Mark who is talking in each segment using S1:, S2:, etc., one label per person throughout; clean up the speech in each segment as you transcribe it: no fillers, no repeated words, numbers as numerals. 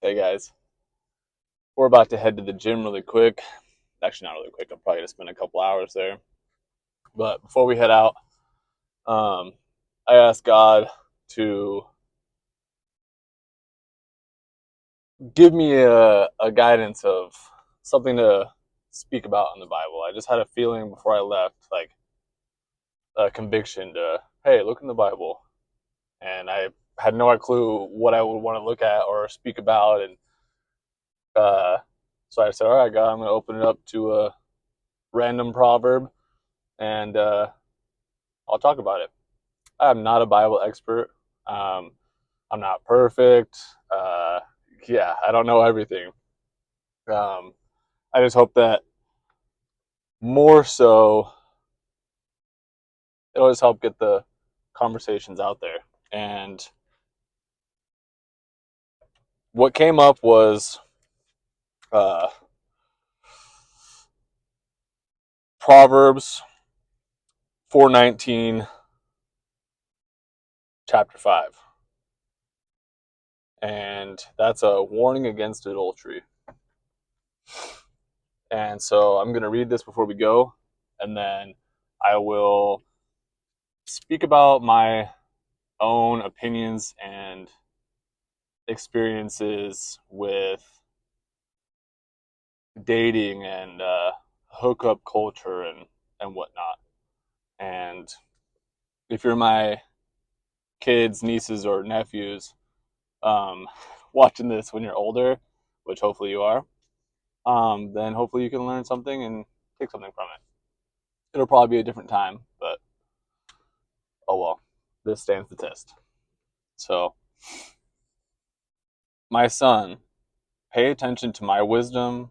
S1: Hey guys, we're about to head to the gym really quick. Actually, not really quick. I'm probably gonna spend a couple hours there. But before we head out, um, I asked God to give me a guidance of something to speak about in the Bible. I just had a feeling before I left, like a conviction to, hey, look in the Bible. And I had no clue what I would want to look at or speak about. And uh, so I said, all right, God, I'm going to open it up to a random proverb and I'll talk about it. I'm not a Bible expert. Um, I'm not perfect. Uh, yeah, I don't know everything. Um, I just hope that more so it'll just help get the conversations out there. And what came up was uh, Proverbs 4:19, chapter 5. And that's a warning against adultery. And so I'm going to read this before we go, and then I will speak about my own opinions and experiences with dating and hookup culture and whatnot. And if you're my kids, nieces, or nephews um, watching this when you're older, which hopefully you are, then hopefully you can learn something and take something from it. It'll probably be a different time, but oh well, this stands the test. So, my son, pay attention to my wisdom,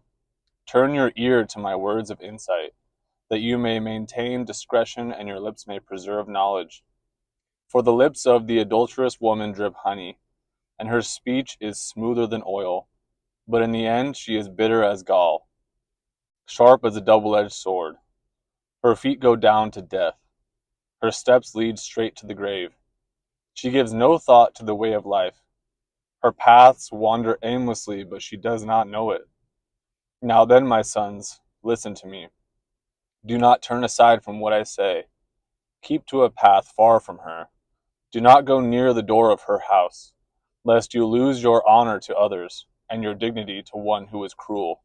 S1: turn your ear to my words of insight, that you may maintain discretion and your lips may preserve knowledge. For the lips of the adulterous woman drip honey, and her speech is smoother than oil, but in the end she is bitter as gall, sharp as a double-edged sword. Her feet go down to death, her steps lead straight to the grave. She gives no thought to the way of life. Her paths wander aimlessly, but she does not know it. Now then, my sons, listen to me. Do not turn aside from what I say. Keep to a path far from her. Do not go near the door of her house, lest you lose your honor to others, and your dignity to one who is cruel.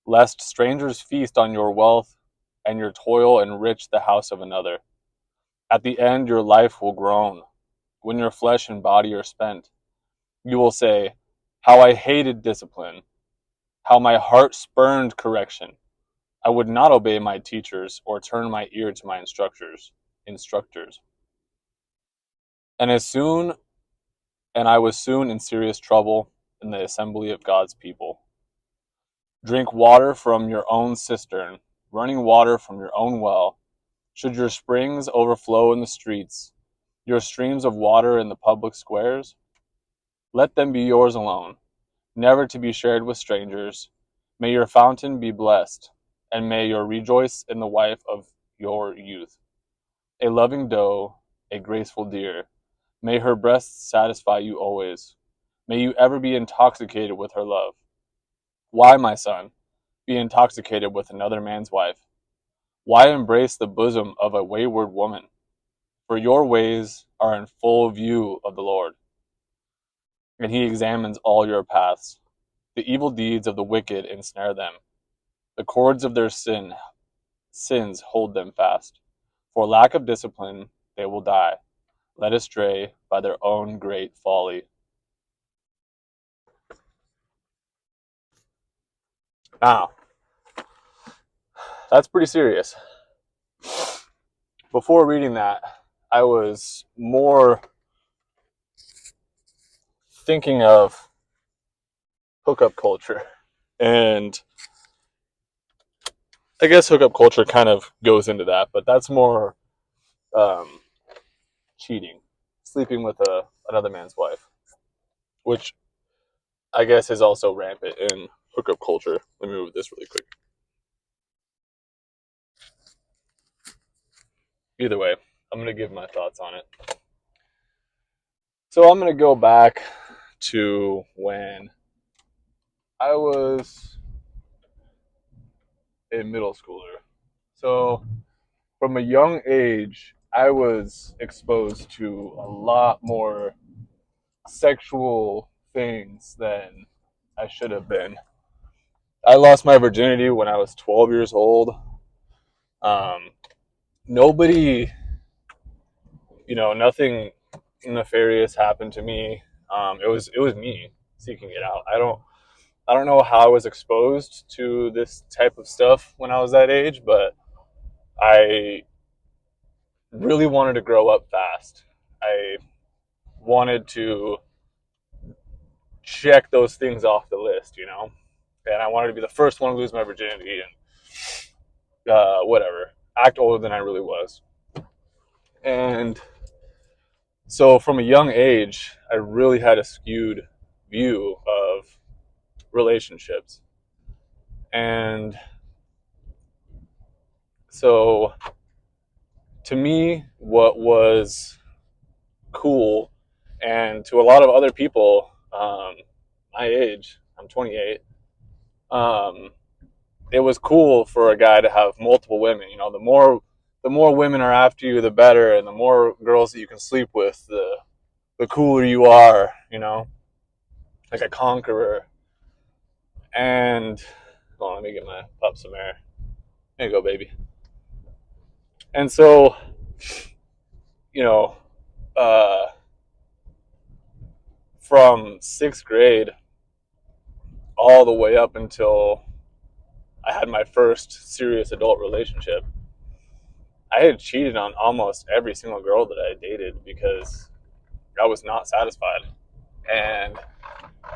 S1: Lest strangers feast on your wealth, and your toil enrich the house of another. At the end your life will groan, when your flesh and body are spent. You will say, how I hated discipline, how my heart spurned correction. I would not obey my teachers or turn my ear to my instructors. And I was soon in serious trouble in the assembly of God's people. Drink water from your own cistern, running water from your own well. Should your springs overflow in the streets, your streams of water in the public squares? Let them be yours alone, never to be shared with strangers. May your fountain be blessed, and may you rejoice in the wife of your youth. A loving doe, a graceful deer, may her breasts satisfy you always. May you ever be intoxicated with her love. Why, my son, be intoxicated with another man's wife? Why embrace the bosom of a wayward woman? For your ways are in full view of the Lord, and he examines all your paths. The evil deeds of the wicked ensnare them. The cords of their sins hold them fast. For lack of discipline, they will die, led astray by their own great folly. Now, that's pretty serious. Before reading that, I was more thinking of hookup culture. And I guess hookup culture kind of goes into that, but that's more um, cheating, sleeping with another man's wife, which I guess is also rampant in hookup culture. Let me move this really quick. Either way, I'm going to give my thoughts on it. So I'm going to go back to when I was a middle schooler. So from a young age, I was exposed to a lot more sexual things than I should have been. I lost my virginity when I was 12 years old. Um, Nobody, nothing nefarious happened to me. It was me seeking it out. I don't know how I was exposed to this type of stuff when I was that age, but I really wanted to grow up fast. I wanted to check those things off the list, and I wanted to be the first one to lose my virginity and whatever, act older than I really was. And so from a young age, I really had a skewed view of relationships. And so to me, what was cool, and to a lot of other people my age, I'm 28, it was cool for a guy to have multiple women. The more women are after you, the better, and the more girls that you can sleep with, the cooler you are, like a conqueror. And hold on, let me get my pup some air. There you go, baby. And so, you know, uh, from sixth grade all the way up until I had my first serious adult relationship, I had cheated on almost every single girl that I dated because I was not satisfied. And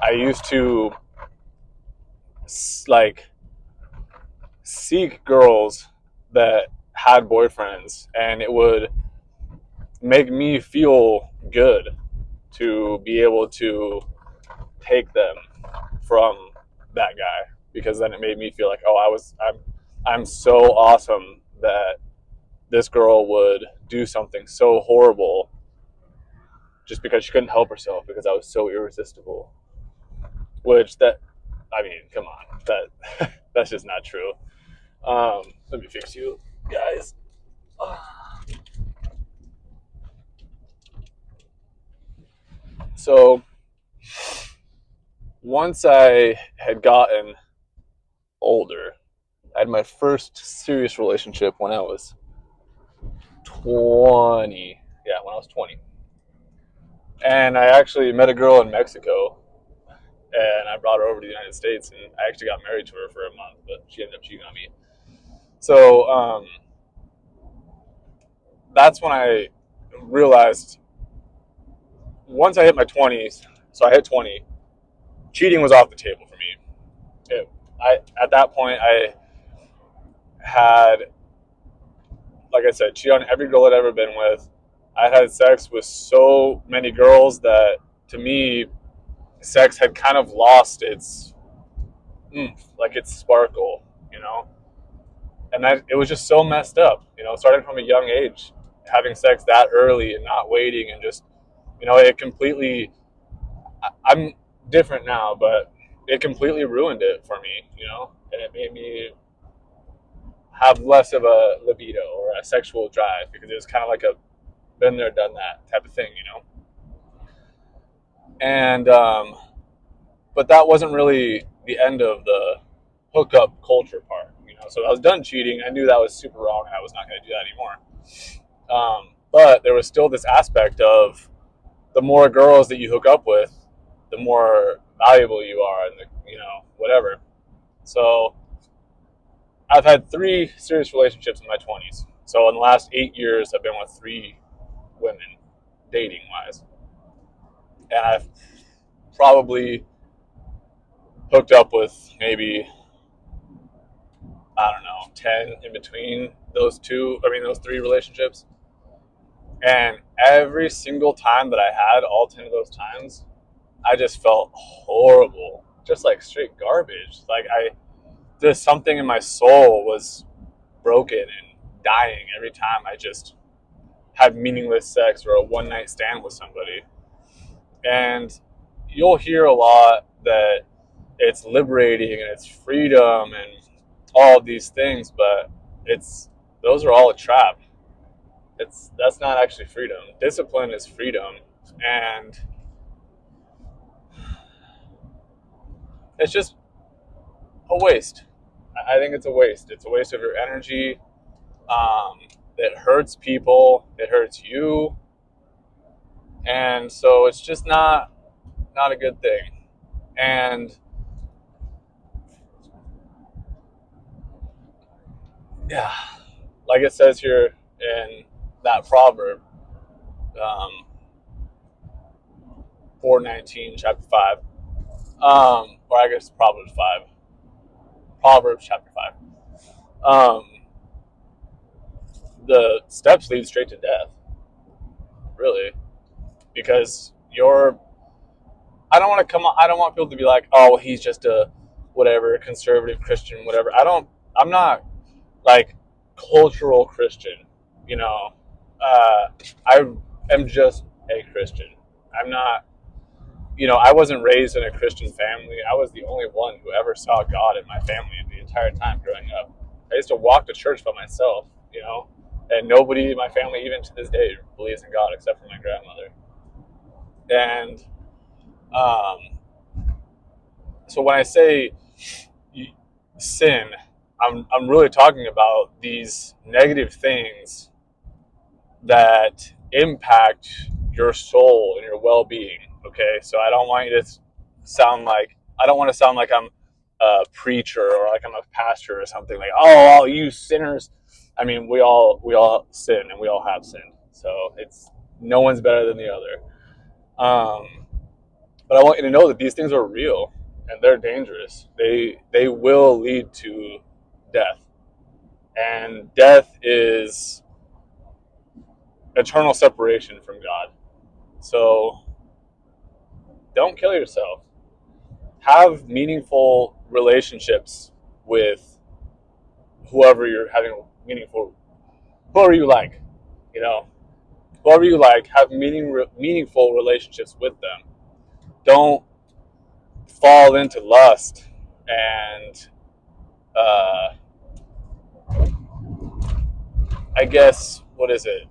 S1: I used to like seek girls that had boyfriends, and it would make me feel good to be able to take them from that guy, because then it made me feel like, oh, I'm so awesome that this girl would do something so horrible just because she couldn't help herself because I was so irresistible. Which I mean, come on, that's just not true. Let me fix you guys. So once I had gotten older, I had my first serious relationship when I was 20. Yeah, when I was 20. And I actually met a girl in Mexico, and I brought her over to the United States, and I actually got married to her for a month, but she ended up cheating on me. So that's when I realized, once I hit my 20s, so I hit 20, cheating was off the table for me. At that point, I had, like I said, cheated on every girl I'd ever been with. I had sex with so many girls that, to me, sex had kind of lost its like its sparkle, and that it was just so messed up, starting from a young age, having sex that early and not waiting, and just, it completely. I'm different now, but it completely ruined it for me, and it made me have less of a libido or a sexual drive, because it was kind of like a been there, done that type of thing. And but that wasn't really the end of the hookup culture part. So I was done cheating. I knew that was super wrong, and I was not going to do that anymore. But there was still this aspect of, the more girls that you hook up with, the more valuable you are, and whatever. So I've had 3 serious relationships in my 20s. So in the last 8 years, I've been with 3 women, dating wise, and I've probably hooked up with maybe, I don't know, 10 in between those 3 relationships. And every single time that I had, all 10 of those times, I just felt horrible, just like straight garbage. Like, just something in my soul was broken and dying every time I just had meaningless sex or a one night stand with somebody. And you'll hear a lot that it's liberating and it's freedom and all these things, but those are all a trap. That's not actually freedom. Discipline is freedom, and it's just a waste. I think it's a waste. It's a waste of your energy. It hurts people. It hurts you, and so it's just not a good thing. And yeah, like it says here in that proverb, 4:19, chapter 5, or I guess Proverbs 5, Proverbs chapter 5. Um, the steps lead straight to death, really, because I don't want people to be like, oh, he's just a whatever conservative Christian, whatever. I'm not like cultural Christian, you know. I am just a Christian. I'm not, I wasn't raised in a Christian family. I was the only one who ever saw God in my family the entire time growing up. I used to walk to church by myself, and nobody in my family, even to this day, believes in God except for my grandmother. And so when I say sin, I'm really talking about these negative things that impact your soul and your well-being. Okay, so I don't want you to I don't want to sound like I'm a preacher or like I'm a pastor or something like, oh, all you sinners. I mean, we all sin and we all have sinned, so it's no one's better than the other. But I want you to know that these things are real and they're dangerous. They will lead to death, and death is eternal separation from God. So don't kill yourself. Have meaningful relationships with whoever you're having meaningful, whoever you like, you know, whoever you like, have meaningful relationships with them. Don't fall into lust and, I guess, what is it?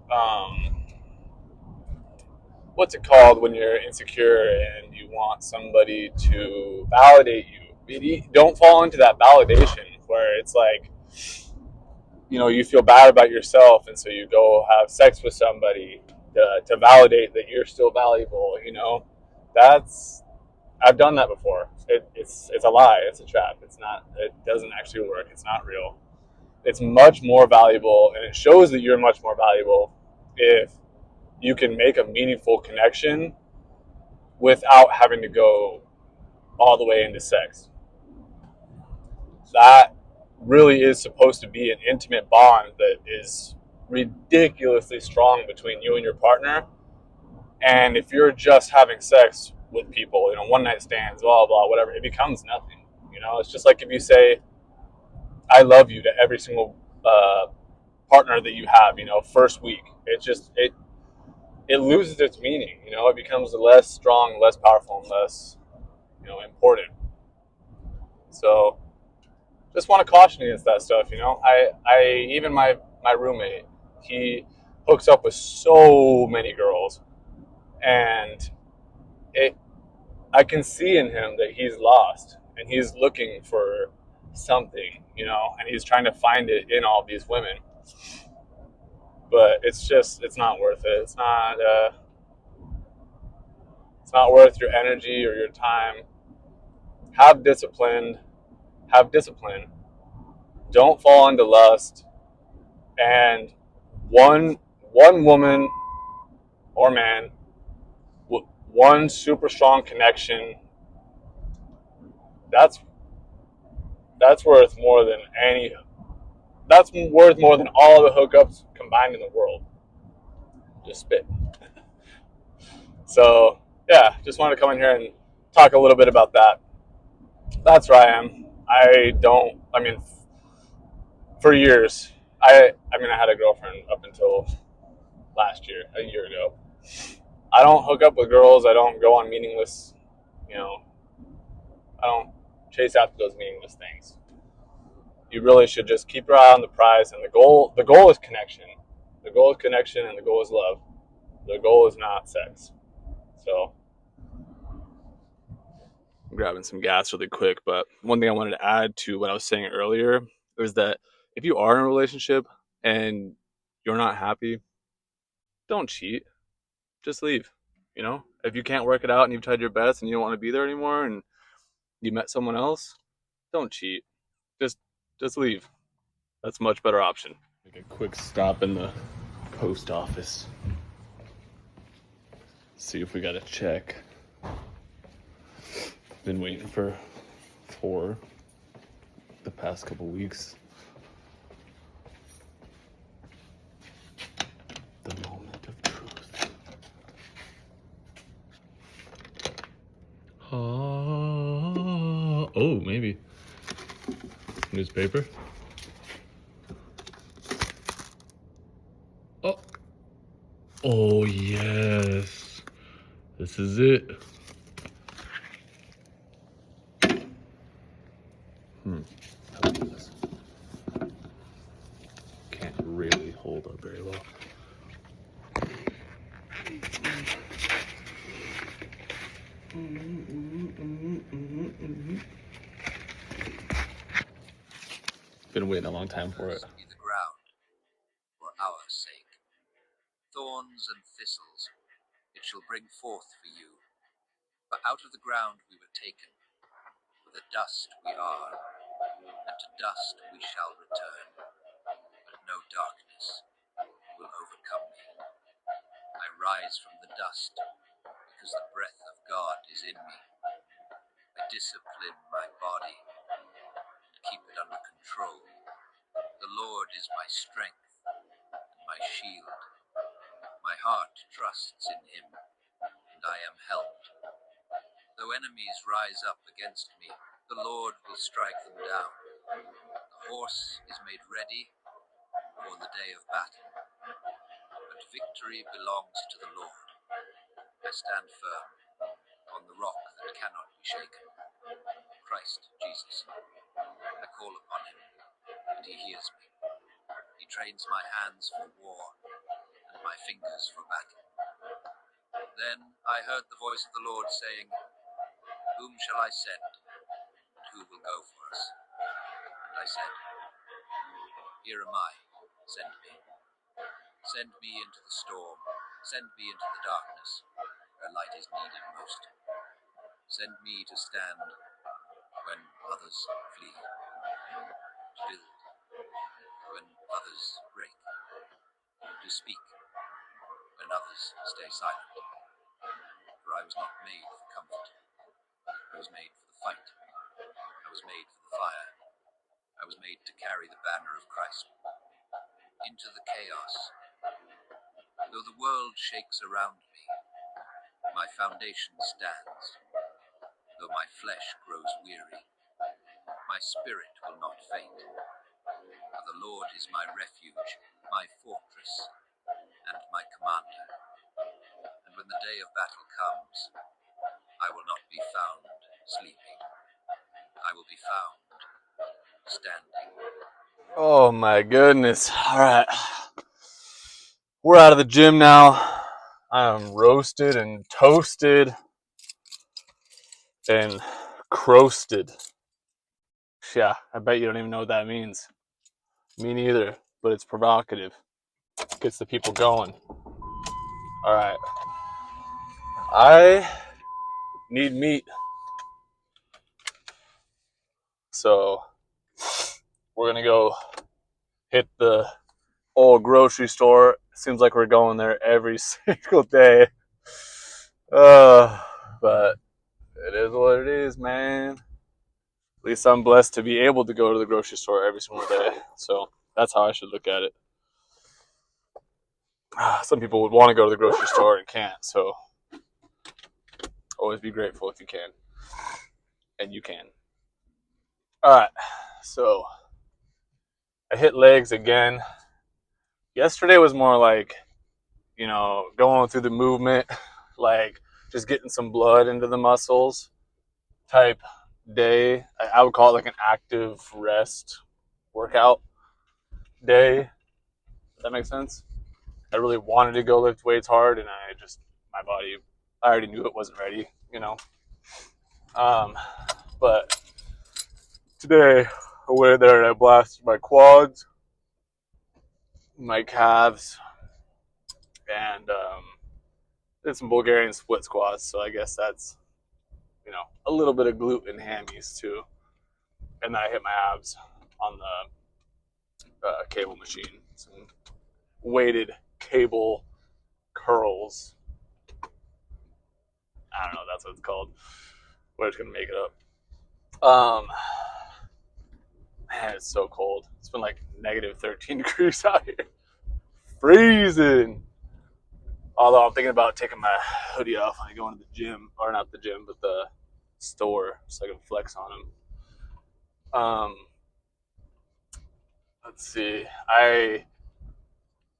S1: What's it called when you're insecure and you want somebody to validate you? Don't fall into that validation where it's like, you feel bad about yourself, and so you go have sex with somebody to validate that you're still valuable. That's I've done that before. It's a lie. It's a trap. It's not. It doesn't actually work. It's not real. It's much more valuable, and it shows that you're much more valuable if you can make a meaningful connection without having to go all the way into sex. That really is supposed to be an intimate bond that is ridiculously strong between you and your partner. And if you're just having sex with people, one night stands, blah, blah, whatever, it becomes nothing. It's just like if you say, I love you to every single partner that you have, first week, it loses its meaning. It becomes less strong, less powerful, and less, important. So just want to caution against that stuff. I even my roommate, he hooks up with so many girls, and I can see in him that he's lost and he's looking for something, and he's trying to find it in all these women. But it's not worth it. It's not worth your energy or your time. Have discipline. Have discipline. Don't fall into lust. And one woman or man, one super strong connection, that's worth more than all the hookups combined in the world. Just spit. So yeah, just wanted to come in here and talk a little bit about that. That's where I am. For years, I had a girlfriend up until last year, a year ago. I don't hook up with girls. I don't go on meaningless, I don't chase after those meaningless things. You really should just keep your eye on the prize, and the goal is connection. The goal is connection, and the goal is love. The goal is not sex. So I'm grabbing some gas really quick, but one thing I wanted to add to what I was saying earlier is that if you are in a relationship and you're not happy, don't cheat. Just leave. You know, if you can't work it out and you've tried your best and you don't want to be there anymore and you met someone else, don't cheat. Just just leave. That's a much better option. Make a quick stop in the post office. See if we got a check. Been waiting for the past couple weeks. The moment of truth. Oh, maybe. Newspaper. Oh. Oh, yes. This is it. Can't really hold up very well. Been waiting a long time for it.
S2: Be the ground for our sake. Thorns and thistles it shall bring forth for you. For out of the ground we were taken, for the dust we are, and to dust we shall return. But no darkness will overcome me. I rise from the dust, because the breath of God is in me. I discipline my body and keep it under control. The Lord is my strength and my shield. My heart trusts in him, and I am helped. Though enemies rise up against me, the Lord will strike them down. The horse is made ready for the day of battle, but victory belongs to the Lord. I stand firm on the rock that cannot be shaken, Christ Jesus. I call upon him, and he hears me. He trains my hands for war, and my fingers for battle. Then I heard the voice of the Lord saying, Whom shall I send, and who will go for us? And I said, Here am I, send me. Send me into the storm, send me into the darkness, where light is needed most. Send me to stand when others flee, to build when others break, to speak when others stay silent. For I was not made for comfort, I was made for the fight, I was made for the fire, I was made to carry the banner of Christ into the chaos. Though the world shakes around me, my foundation stands. Though my flesh grows weary, my spirit will not faint. For the Lord is my refuge, my fortress, and my commander. And when the day of battle comes, I will not be found sleeping. I will be found standing.
S1: Oh my goodness. All right. We're out of the gym now. I am roasted and toasted and croasted. Yeah, I bet you don't even know what that means. Me neither, but it's provocative. Gets the people going. All right. I need meat. So we're going to go hit the old grocery store. Seems like we're going there every single day. But it is what it is, man. At least I'm blessed to be able to go to the grocery store every single day. So that's how I should look at it. Some people would want to go to the grocery store and can't. So always be grateful if you can. And you can. All right. So I hit legs again. Yesterday was more like, going through the movement, like just getting some blood into the muscles type day. I would call it like an active rest workout day. If that makes sense. I really wanted to go lift weights hard, and my body, I already knew it wasn't ready, you know. But today I went there and I blasted my quads, my calves, and did some Bulgarian split squats. So I guess that's, a little bit of glute and hammies too. And then I hit my abs on the cable machine. Some weighted cable curls. I don't know. That's what it's called. We're just gonna make it up. Man, it's so cold. It's been like negative 13 degrees out here. Freezing. Although I'm thinking about taking my hoodie off when I go into the gym, or not the gym, but the store, so I can flex on them. Let's see. I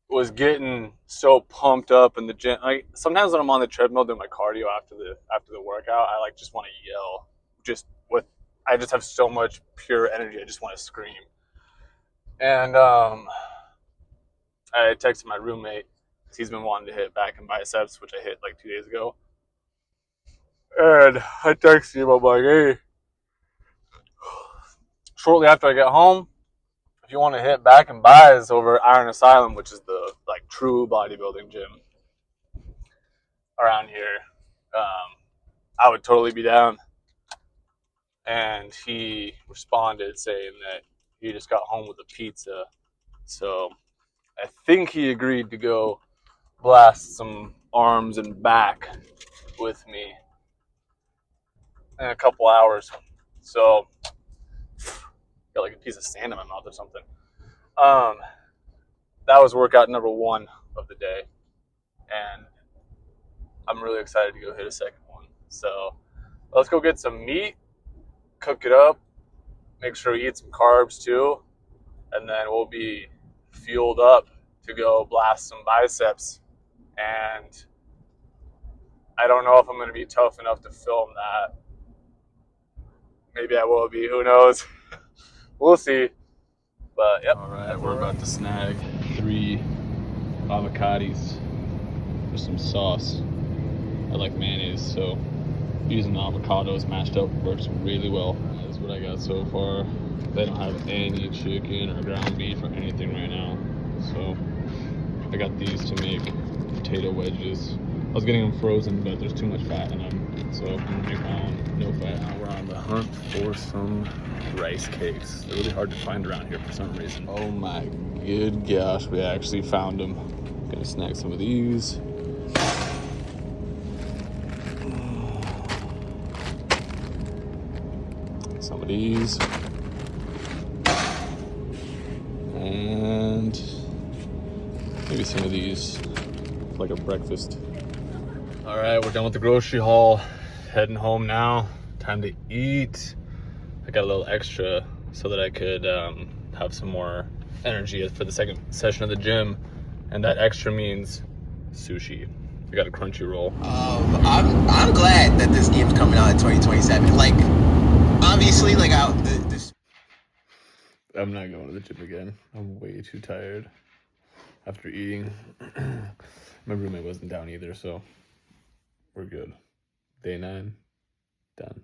S1: was getting so pumped up in the gym. Like sometimes when I'm on the treadmill doing my cardio after the workout, I like just want to yell. I just have so much pure energy. I just want to scream. And I texted my roommate. He's been wanting to hit back and biceps, which I hit like 2 days ago. And I texted him. I'm like, hey, shortly after I get home, if you want to hit back and buys over Iron Asylum, which is the like true bodybuilding gym around here, I would totally be down. And he responded saying that he just got home with a pizza. So I think he agreed to go blast some arms and back with me in a couple hours. So got like a piece of sand in my mouth or something. That was workout number 1 of the day, and I'm really excited to go hit a second one. So let's go get some meat, cook it up, make sure we eat some carbs too, and then we'll be fueled up to go blast some biceps. And I don't know if I'm going to be tough enough to film that. Maybe I will be. Who knows? We'll see. But yep. All right, we're about to snag 3 avocados for some sauce. I like mayonnaise, so using avocados mashed up works really well. That's what I got so far. They don't have any chicken or ground beef or anything right now, so I got these to make potato wedges. I was getting them frozen, but there's too much fat in them, so I'm gonna make my own no fat. Now we're on the hunt for some rice cakes. They're really hard to find around here for some reason. Oh my good gosh, we actually found them. Gonna snag some of these. Some of these. And maybe some of these, like a breakfast. All right, we're done with the grocery haul. Heading home now. Time to eat. I got a little extra so that I could have some more energy for the second session of the gym. And that extra means sushi. I got a crunchy roll.
S2: I'm glad that this game's coming out in 2027. Like, obviously, like this.
S1: I'm not going to the gym again. I'm way too tired after eating. My roommate wasn't down either, so we're good. Day 9, done.